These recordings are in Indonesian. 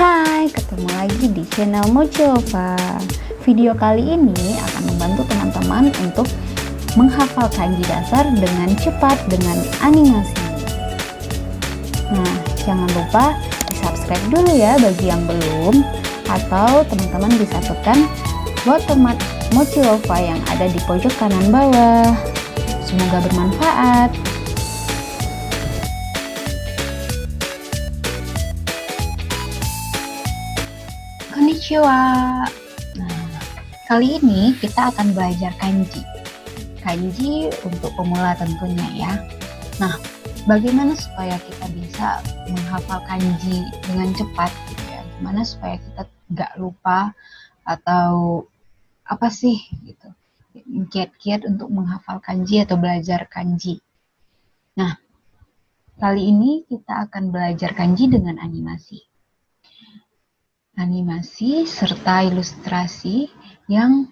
Hai, ketemu lagi di channel Mochilova. Video kali ini akan membantu teman-teman untuk menghafal kanji dasar dengan cepat dengan animasi. Nah, jangan lupa di subscribe dulu ya bagi yang belum, atau teman-teman bisa tekan watermark Mochilova yang ada di pojok kanan bawah. Semoga bermanfaat. Konnichiwa. Nah, kali ini kita akan belajar kanji. Kanji untuk pemula tentunya ya. Nah, bagaimana supaya kita bisa menghafal kanji dengan cepat gitu ya? Gimana supaya kita nggak lupa atau apa sih gitu? Kiat-kiat untuk menghafal kanji atau belajar kanji. Nah, kali ini kita akan belajar kanji dengan animasi. Animasi serta ilustrasi yang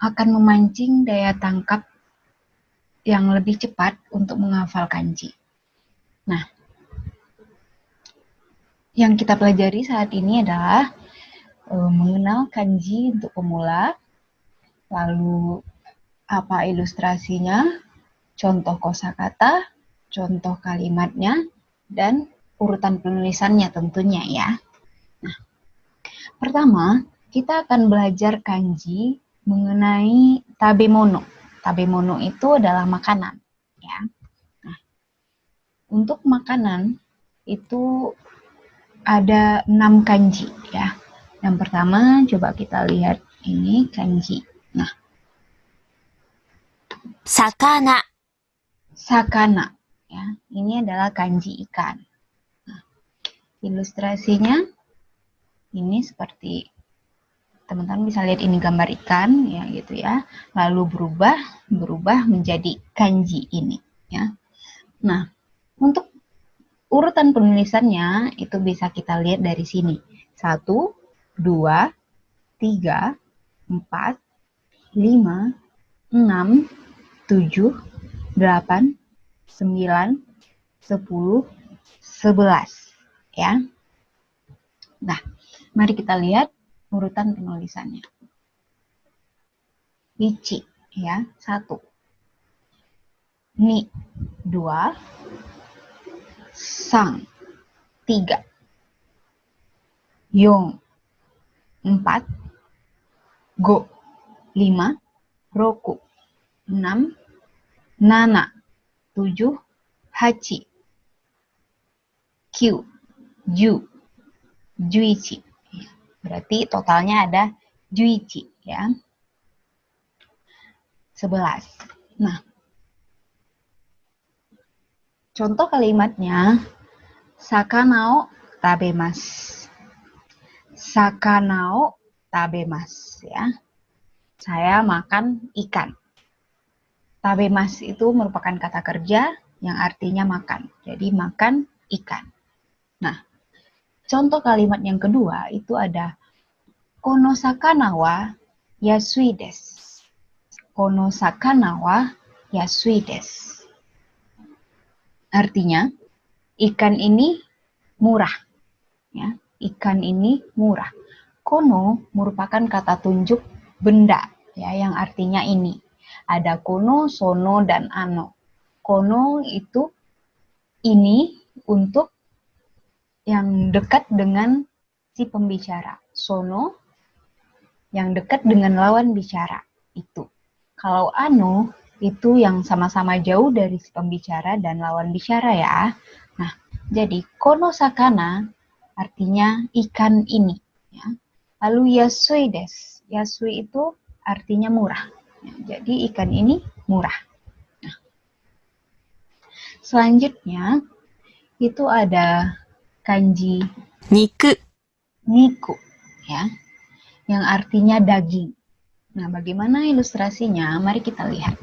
akan memancing daya tangkap yang lebih cepat untuk menghafal kanji. Nah, yang kita pelajari saat ini adalah mengenal kanji untuk pemula, lalu apa ilustrasinya, contoh kosakata, contoh kalimatnya, dan urutan penulisannya tentunya ya. Nah, pertama, kita akan belajar kanji mengenai tabemono. Tabemono itu adalah makanan, ya. Nah, untuk makanan itu ada 6 kanji, ya. Yang pertama, coba kita lihat ini kanji. Nah, sakana, sakana, ya. Ini adalah kanji ikan. Nah, ilustrasinya ini seperti teman-teman bisa lihat ini gambar ikan ya gitu ya. Lalu berubah menjadi kanji ini ya. Nah, untuk urutan penulisannya itu bisa kita lihat dari sini. 1, 2, 3, 4, 5, 6, 7, 8, 9, 10, 11 ya. Nah, mari kita lihat urutan penulisannya. Ichi ya, 1. Ni, 2. Sang, 3. Yong, 4. Go, 5. Roku, 6. Nana, 7. Hachi, Q, Ju, Juichi. Berarti totalnya ada Juichi ya. 11. Nah, contoh kalimatnya sakanao tabemasu. Sakanao tabemasu ya. Saya makan ikan. Tabemasu itu merupakan kata kerja yang artinya makan. Jadi makan ikan. Nah, contoh kalimat yang kedua itu ada kono sakana wa yasui desu. Kono sakana wa yasui desu. Artinya, ikan ini murah. Ya, ikan ini murah. Kono merupakan kata tunjuk benda ya yang artinya ini. Ada kono, sono, dan ano. Kono itu ini untuk yang dekat dengan si pembicara. Sono yang dekat dengan lawan bicara itu. Kalau ano itu yang sama-sama jauh dari si pembicara dan lawan bicara ya. Nah, jadi kono sakana artinya ikan ini. Ya. Lalu yasui desu. Yasui itu artinya murah. Ya, jadi ikan ini murah. Nah, selanjutnya itu ada kanji niku, niku ya, yang artinya daging. Nah, bagaimana ilustrasinya? Mari kita lihat.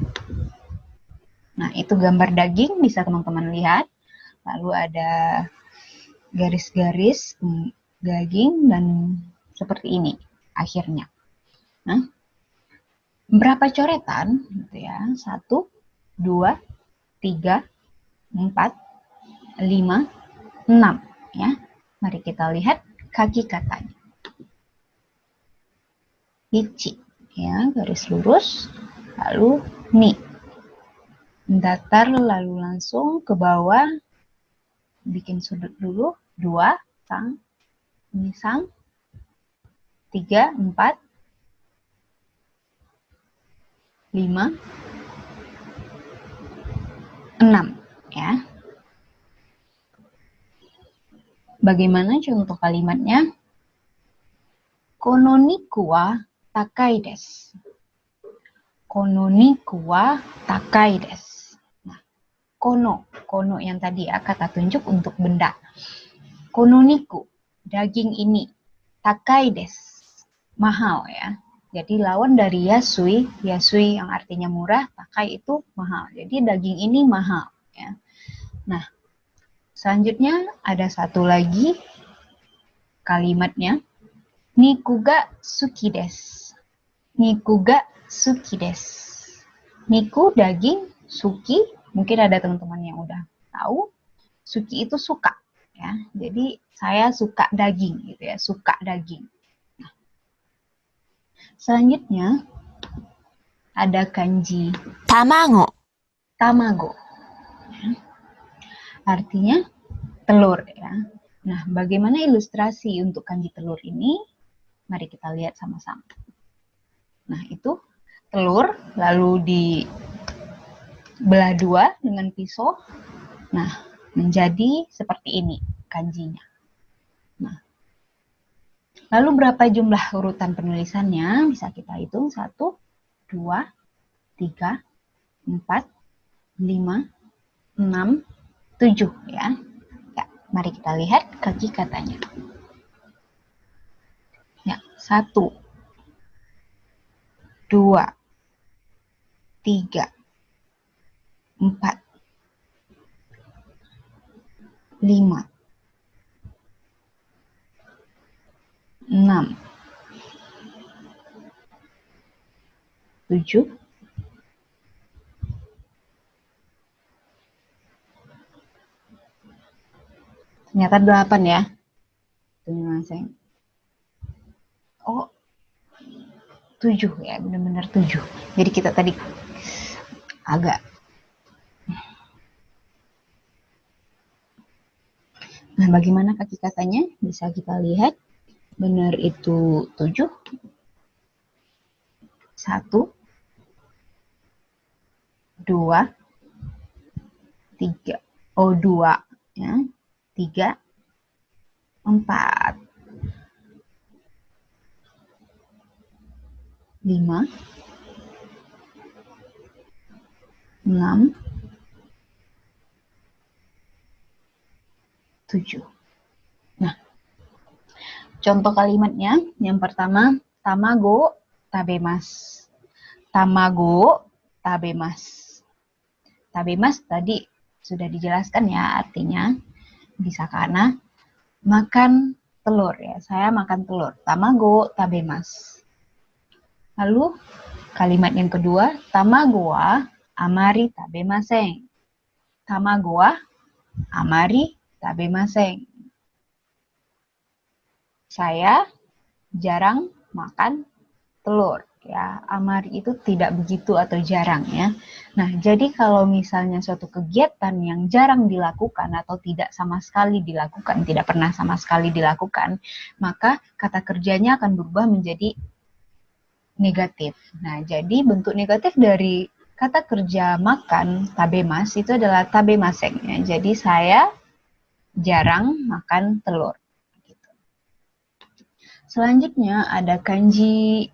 Nah, itu gambar daging, bisa teman-teman lihat. Lalu ada garis-garis daging dan seperti ini akhirnya. Nah, berapa coretan? Gitu ya. 1, 2, 3, 4, 5, 6. Ya. Mari kita lihat kaki katanya. Ichi, ya, garis lurus, lalu ni. Datar lalu langsung ke bawah, bikin sudut dulu, 2, sang, ini sang, 3, 4, 5, 6, ya. Bagaimana contoh kalimatnya? Kono niku wa takai desu. Kono niku wa takai desu. Nah, kono yang tadi ya, kata tunjuk untuk benda. Kono niku, daging ini. Takai desu, mahal ya. Jadi lawan dari yasui yang artinya murah, takai itu mahal. Jadi daging ini mahal ya. Nah, selanjutnya ada satu lagi kalimatnya. Niku ga suki desu. Niku ga suki desu. Niku daging, suki mungkin ada teman-teman yang udah tahu. Suki itu suka ya. Jadi saya suka daging gitu ya, suka daging. Nah, selanjutnya ada kanji Tamago. tamago. Ya. Artinya telur ya. Nah, bagaimana ilustrasi untuk kanji telur ini? Mari kita lihat sama-sama. Nah, itu telur lalu dibelah dua dengan pisau. Nah, menjadi seperti ini kanjinya. Nah, lalu berapa jumlah urutan penulisannya? Bisa kita hitung. 1, 2, 3, 4, 5, 6, 7 ya. Ya, mari kita lihat kaki katanya. Ya, 1, 2, 3, 4, 5, 6, 7, 8 ya. Oh, 7 ya, benar-benar 7. Jadi kita tadi agak. Nah, bagaimana kaki katanya? Bisa kita lihat. Benar itu 7. 1, 2, 3. Oh, 2 ya. 3, 4, 5, 6, 7. Nah, contoh kalimatnya yang pertama, tamago tabemasu. Tamago tabemasu. Tabemasu tadi sudah dijelaskan ya, artinya bisa karena makan telur ya. Saya makan telur. Tamago tabemasu. Lalu kalimat yang kedua, tamago wa amari tabemasen. Tamago wa amari tabemasen. Saya jarang makan telur ya. Amari itu tidak begitu atau jarang ya. Nah, jadi kalau misalnya suatu kegiatan yang jarang dilakukan atau tidak sama sekali dilakukan, tidak pernah sama sekali dilakukan, maka kata kerjanya akan berubah menjadi negatif. Nah, jadi bentuk negatif dari kata kerja makan, tabemas, itu adalah tabemasen. Ya. Jadi saya jarang makan telur. Gitu. Selanjutnya ada kanji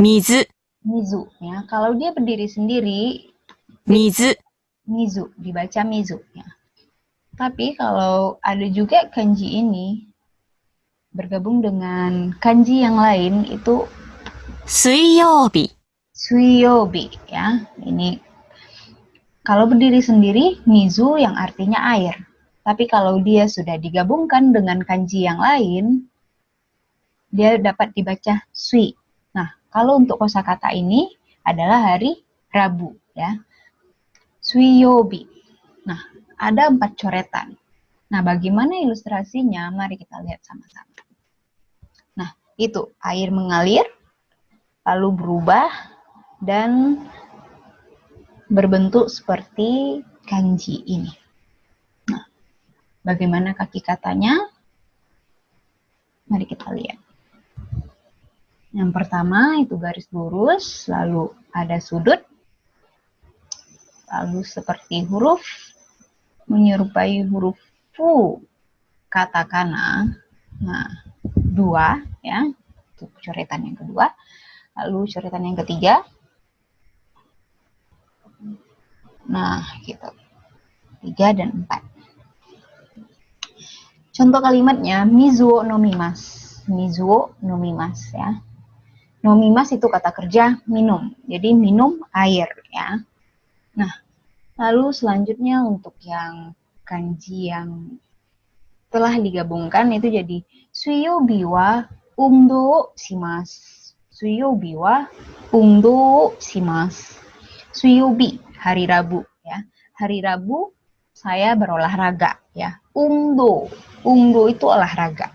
Mizu. mizu. Ya. Kalau dia berdiri sendiri, Mizu. mizu, dibaca mizu. Ya. Tapi kalau ada juga kanji ini bergabung dengan kanji yang lain, itu Suiyobi. suiyobi ya. Ini kalau berdiri sendiri mizu yang artinya air. Tapi kalau dia sudah digabungkan dengan kanji yang lain, dia dapat dibaca sui. Nah, kalau untuk kosakata ini adalah hari Rabu ya. Suiyobi. Nah, ada 4 coretan. Nah, bagaimana ilustrasinya? Mari kita lihat sama-sama. itu air mengalir, lalu berubah dan berbentuk seperti kanji ini. Nah, bagaimana kaki katanya? Mari kita lihat. Yang pertama itu garis lurus, lalu ada sudut, lalu seperti huruf menyerupai huruf fu katakana. Nah, 2 ya, itu coretan yang kedua. Lalu coretan yang ketiga. Nah, gitu. 3 dan 4. Contoh kalimatnya mizuo nomimasu. Mizuo nomimasu ya. Nomimasu itu kata kerja minum. Jadi minum air ya. Nah, lalu selanjutnya untuk yang kanji yang telah digabungkan itu jadi suyobi wa undo shimasu. Suyobi wa undo shimasu. Suyobi hari Rabu ya. Hari Rabu saya berolahraga ya. Undo itu olahraga.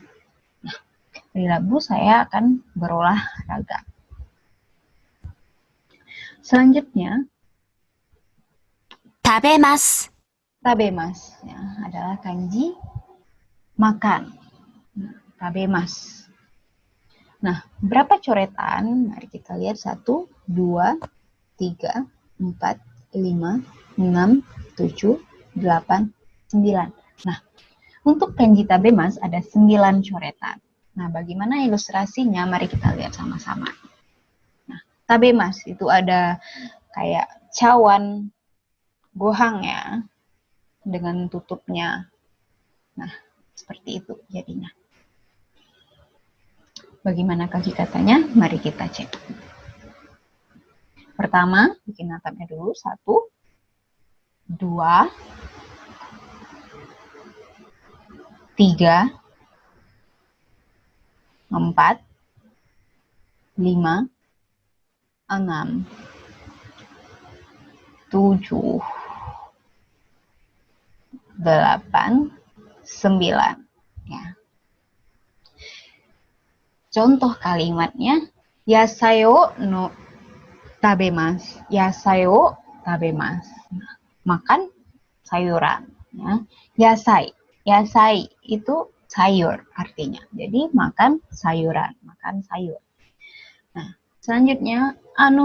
Hari Rabu saya akan berolahraga. Selanjutnya, Tabemasu. tabemasu ya, adalah kanji makan. Tabemasu. Nah, berapa coretan? Mari kita lihat 1, 2, 3, 4, 5, 6, 7, 8, 9. Nah, untuk kanji tabemasu ada 9 coretan. Nah, bagaimana ilustrasinya? Mari kita lihat sama-sama. Nah, tabemasu itu ada kayak cawan gohang ya, dengan tutupnya. Nah, seperti itu jadinya. Bagaimana kaki katanya? Mari kita cek. Pertama, bikin atapnya dulu. 1, 2, 3, 4, 5, 6, 7, 8, 9. Ya. Contoh kalimatnya, yasayo no tabemasu. Yasayo tabemasu. Makan sayuran. Ya. Yasai itu sayur artinya. Jadi makan sayuran, makan sayur. Nah, selanjutnya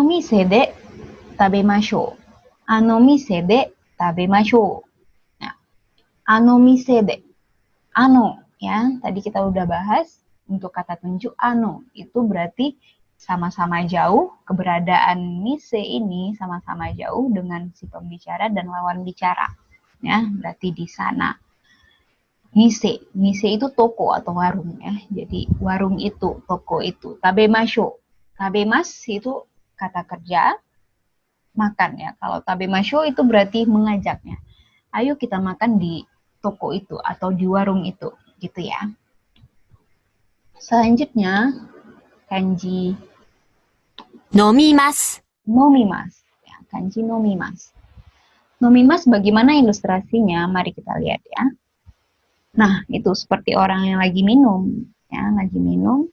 mise de tabemashou. Mise de tabemashou. Nah, mise de. Ya, tadi kita udah bahas untuk kata tunjuk itu berarti sama-sama jauh, keberadaan mise ini sama-sama jauh dengan si pembicara dan lawan bicara. Ya, berarti di sana. Mise itu toko atau warung ya. Jadi warung itu, toko itu. Tabemashou. Tabemas itu kata kerja makan ya. Kalau tabemashou itu berarti mengajaknya. Ayo kita makan di toko itu atau di warung itu, gitu ya. Selanjutnya kanji Nomimasu. nomimasu. Ya, kanji nomimasu. Nomimasu bagaimana ilustrasinya? Mari kita lihat ya. Nah, itu seperti orang yang lagi minum, ya, lagi minum.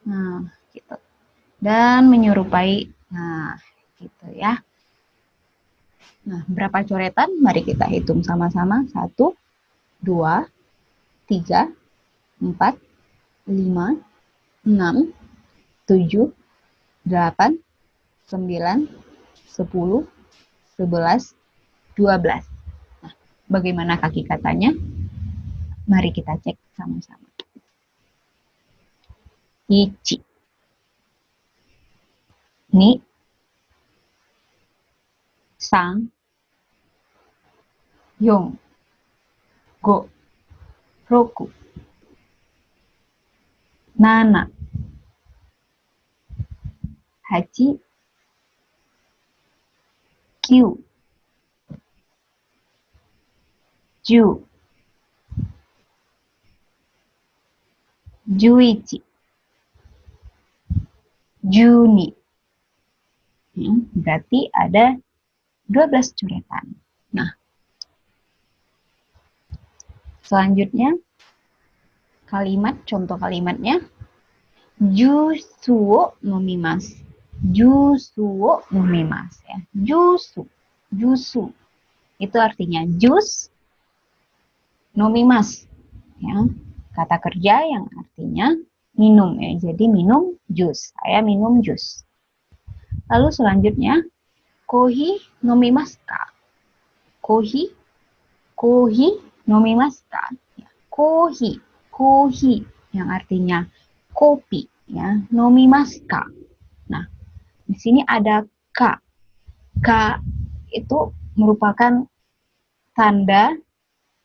Nah, gitu. Dan menyerupai, nah, gitu ya. Nah, berapa coretan? Mari kita hitung sama-sama. 1, 2, 3, 4, 5, 6, 7, 8, 9, 10, 11, 12. Nah, bagaimana kaki katanya? Mari kita cek sama-sama. 1, 2, 3, 4, 5, 6, 7, 8, 9, 10, 11, 12. Berarti ada 12 coretan. Nah, selanjutnya kalimat, contoh kalimatnya. jusu wo nomimasu. Jusu wo nomimasu ya. Jusu. Jusu. Itu artinya jus nomimasu ya. Kata kerja yang artinya minum ya. Jadi minum jus. Saya minum jus. Lalu selanjutnya kohi nomimasu ka? Kohi nomimasu ka? Ya. Kohi yang artinya kopi ya. Nomimasu ka? Nah, di sini ada ka. Ka itu merupakan tanda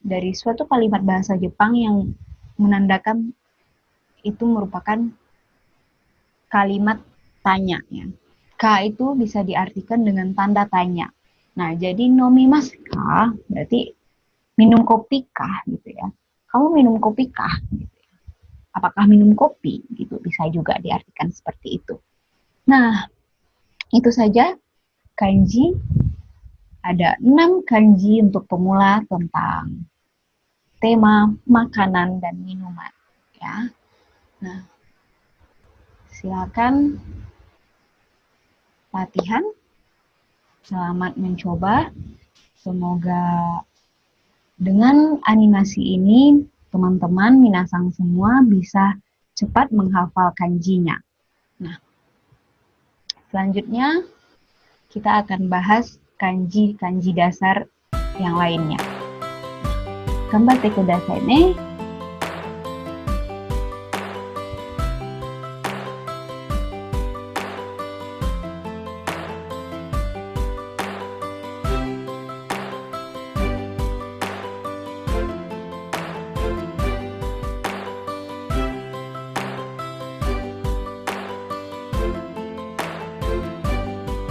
dari suatu kalimat bahasa Jepang yang menandakan itu merupakan kalimat tanya ya. Ka itu bisa diartikan dengan tanda tanya. Nah, jadi nomimasu ka berarti minum kopi kah gitu ya. Kamu minum kopi kah gitu ya. Apakah minum kopi gitu bisa juga diartikan seperti itu. Nah, itu saja kanji. Ada 6 kanji untuk pemula tentang tema makanan dan minuman ya. Nah, silakan latihan. Selamat mencoba. Semoga dengan animasi ini teman-teman minasang semua bisa cepat menghafal kanjinya. Nah, selanjutnya kita akan bahas kanji-kanji dasar yang lainnya. Gambatte kudasai ne.